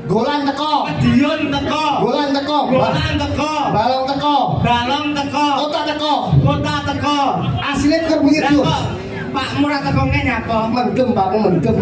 Golan teko. Dion teko. Golan teko. Golan teko. Balong teko. Balong teko. Kota teko. Kota teko. Asline kok bunyi tuh. Pak Murah teko ngene apa? Mendem Pak, mendem.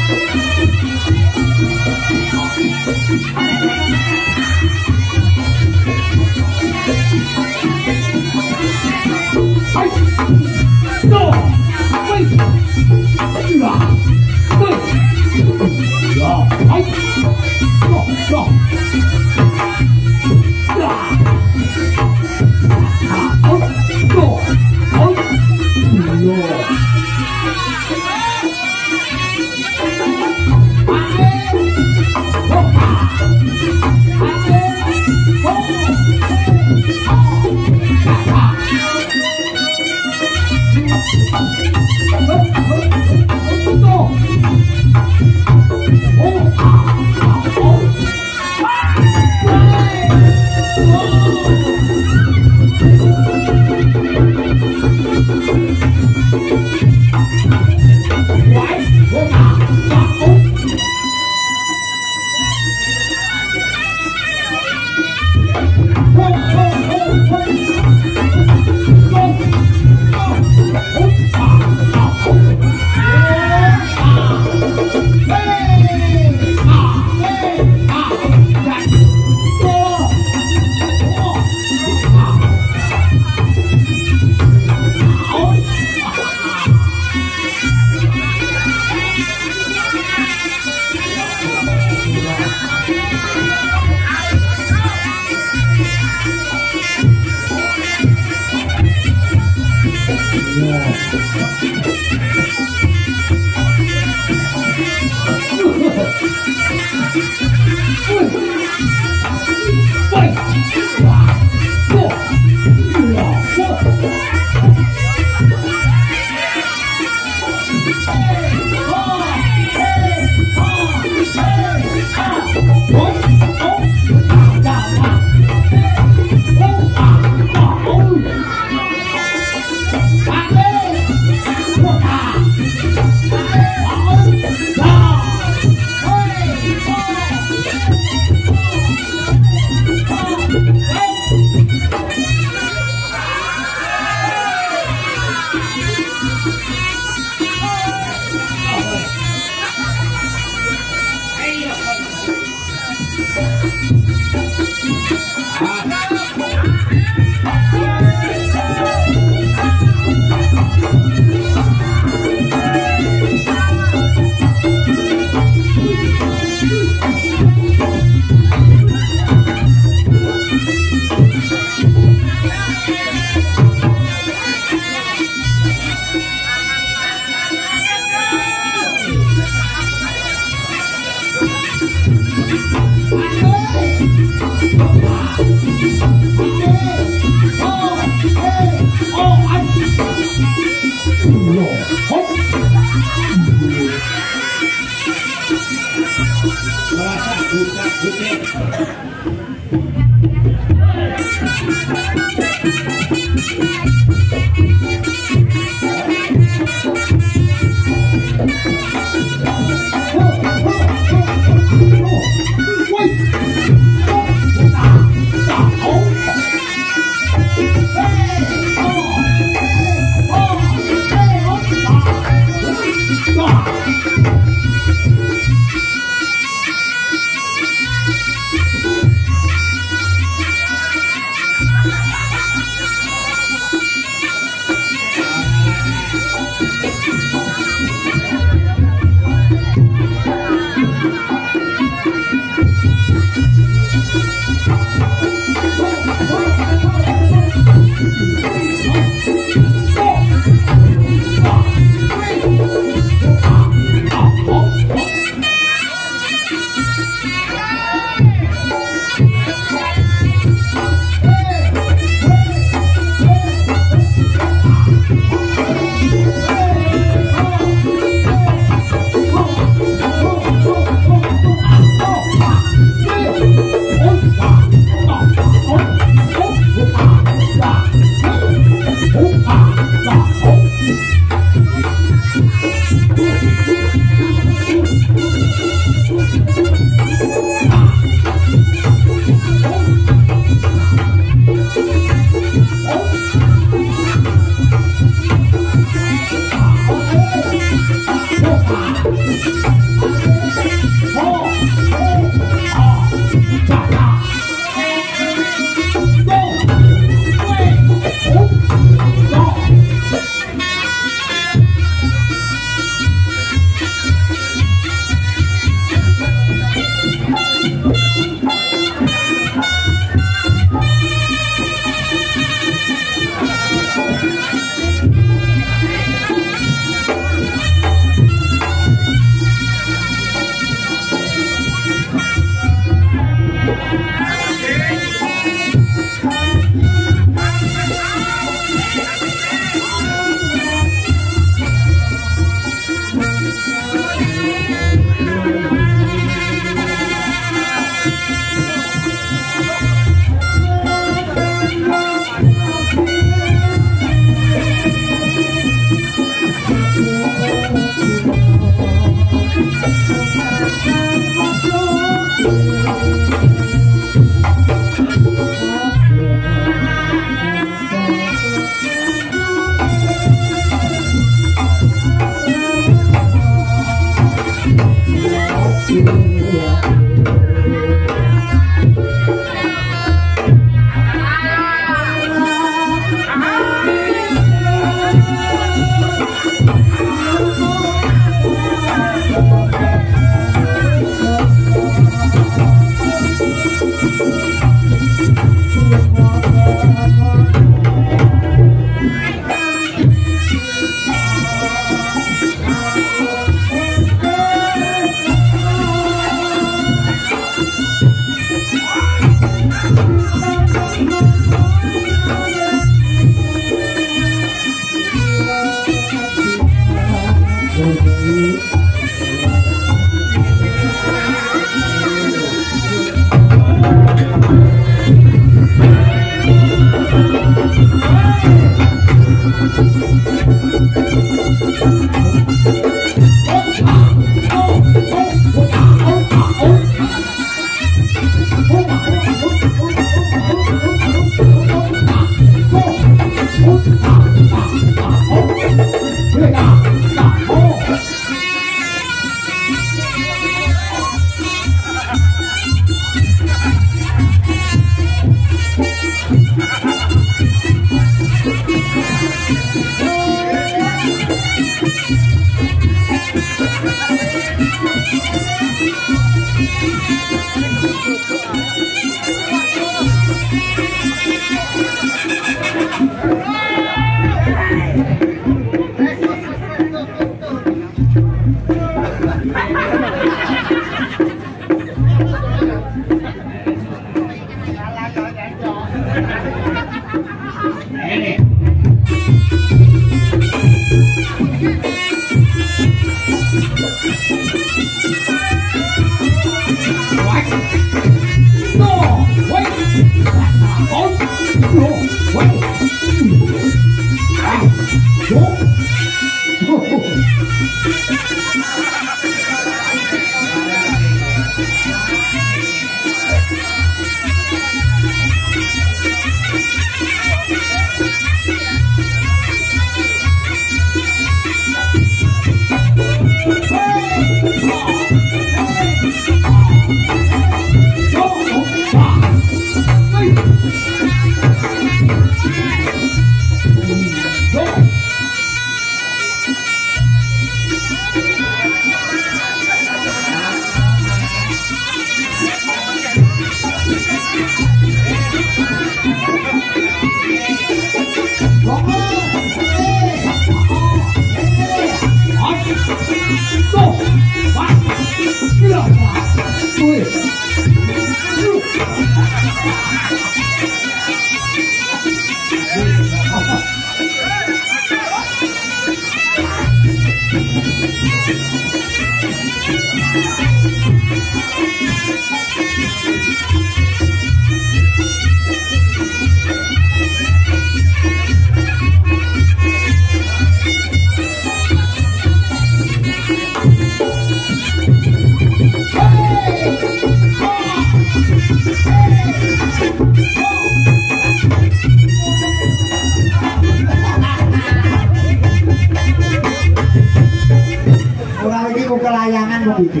Ora iki kok kelayangan kok iki.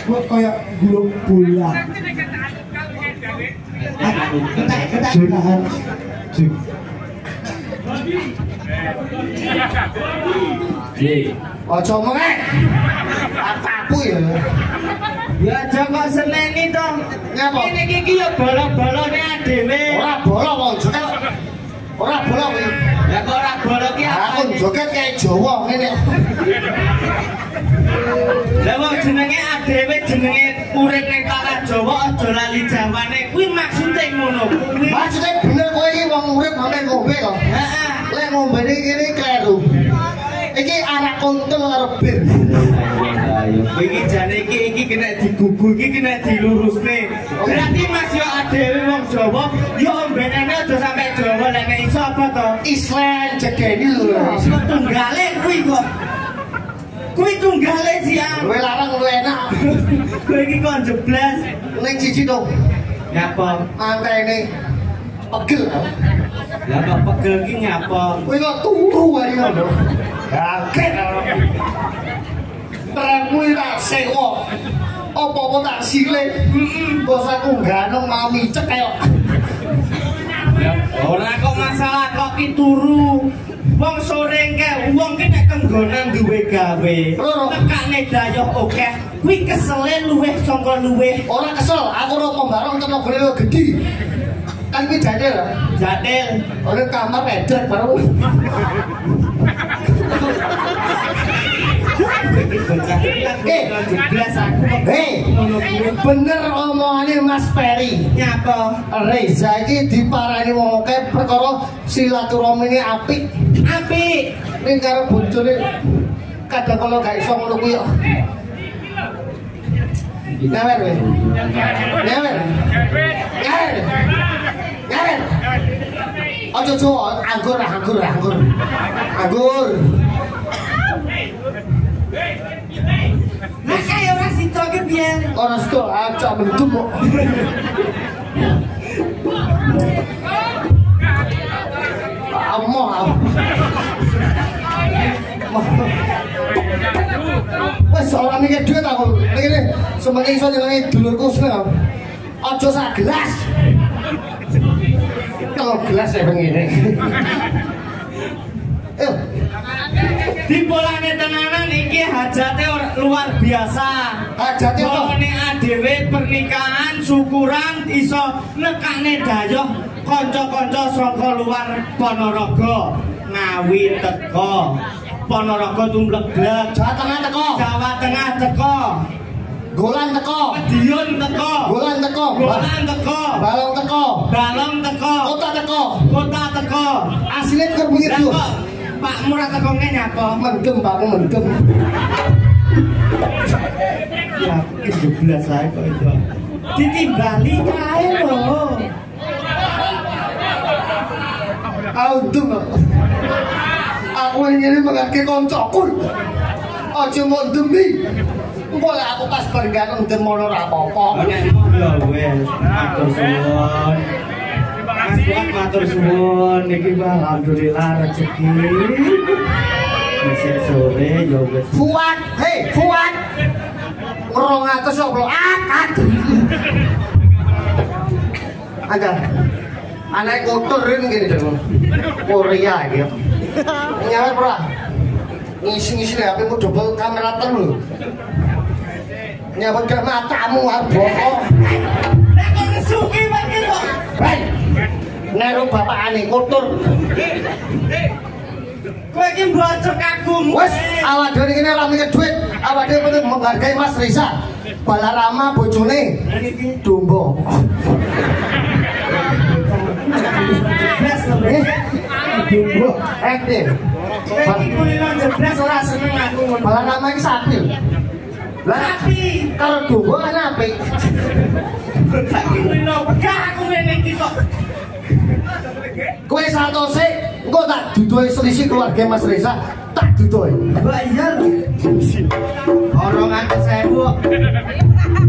Kok koyo gulung bola. Ketek belahan. Aja mengek. Apa ya? Ya aja kok seneni to. Ngapa? Ini iki ya bolo-bolone dhewe. Ora bola wong joget. Ora bola kowe. Ya kok ora bolo ki Aku apa? joget kayak Jawa ngene. Lah wong jenenge dhewe jenenge urip ning tanah Jawa aja lali jawane. Kuwi maksude ngono kuwi. Maksudnya bener kowe iki wong urip ngombe ngombe kok. Heeh. Lek ngombe iki kleru. Iki anak kontol karo bir. Kowe iki jane iki kena digugu iki kena dilurusne. Berarti Mas yo dhewe wong Jawa yo ombenane aja sampe Jawa lek nek iso apa to? Islam jegeni lho. Kok tunggale kuwi kok. Kuwi tunggale siang. Kowe larang lu enak. Kowe iki kok jeblas. Ning siji to. Nyapa? Mantene pegel. Lah kok pegel ki nyapa? Kowe kok turu wae ngono. Kaget. Terangmu tak sewa. Apa-apa tak silih. Bos aku ganong mau micek kaya. Ora kok masalah kok ki turu. Wong sore engke wong ki nek kenggonan duwe gawe. Tekane dayoh akeh. Kuwi kesele luweh sangka luweh. Ora kesel, aku ora pembarong tenagane lo gedhi. Kan kuwi jadil. Jadil. Ora kamar edrek baru. Jeblas aku. Hei, bener omongane Mas Peri. Nyapa? Reza iki diparani wong akeh perkara silaturahmine apik. Apik. Ning karo bojone kadang kala gak iso ngono kuwi kok. Nyawer we. Nyawer. Nyawer. Nyawer. Aja anggur. Anggur. Lah kaya ora sida ki piye? Ora sto aja mendem kok. Amoh. Wes ora mikir duit aku. Ngene semene iso nyenengi dulurku seneng. Aja sak gelas. Kalau gelas ya begini. Dipolane tenanan iki hajate luar biasa. Hajate apa? Wong dhewe pernikahan syukuran iso nekane dayoh kanca-kanca saka luar Ponorogo ngawi teko. Ponorogo tumblek-blek. Jawa Tengah teko. Jawa Tengah teko. Golan teko. Madiun teko. Golan teko. Golan teko. Balong teko. Balong teko. Kota teko. Kota teko. Asline keur bunyi Lah tuh. kok Pak Murah teko ngene apa? Mendem Pakku mendem. Ya, iki jeblas ae kok itu. Ditimbali kae lho. Audum. Aku ngene mengake koncoku. Aja mau demi. Engko lek aku pas bareng demono ora apa-apa. Ya wes, matur suwun. Mas Buat matur suwun niki alhamdulillah rezeki. Besok sore ya wis. Fuad, hei Fuad. 200 kok akad. Ada. Anak kotor ini gini dong. Korea gitu. Nyawer pura. Ngisi-ngisi deh, HP mu double kamera terus. Nyawer gak matamu bohong. Lah kok nesuki wae kok. Hei. Nero bapak ane kotor. Kowe iki mbocok kagum. Wes, awak dhewe iki ora mikir duit. Awak dhewe penting menghargai Mas Reza. Balarama bojone Niki domba. jeblas lho. Domba aktif. Kowe iki kulino jeblas ora seneng aku ngono. Balarama iki sapi. Lah Tapi karo domba kan apik. tak kulino gak aku ngene iki kok. Kowe satose engko tak dudohi selisih keluarga Mas Reza, tak dudohi. Bayar. 200.000.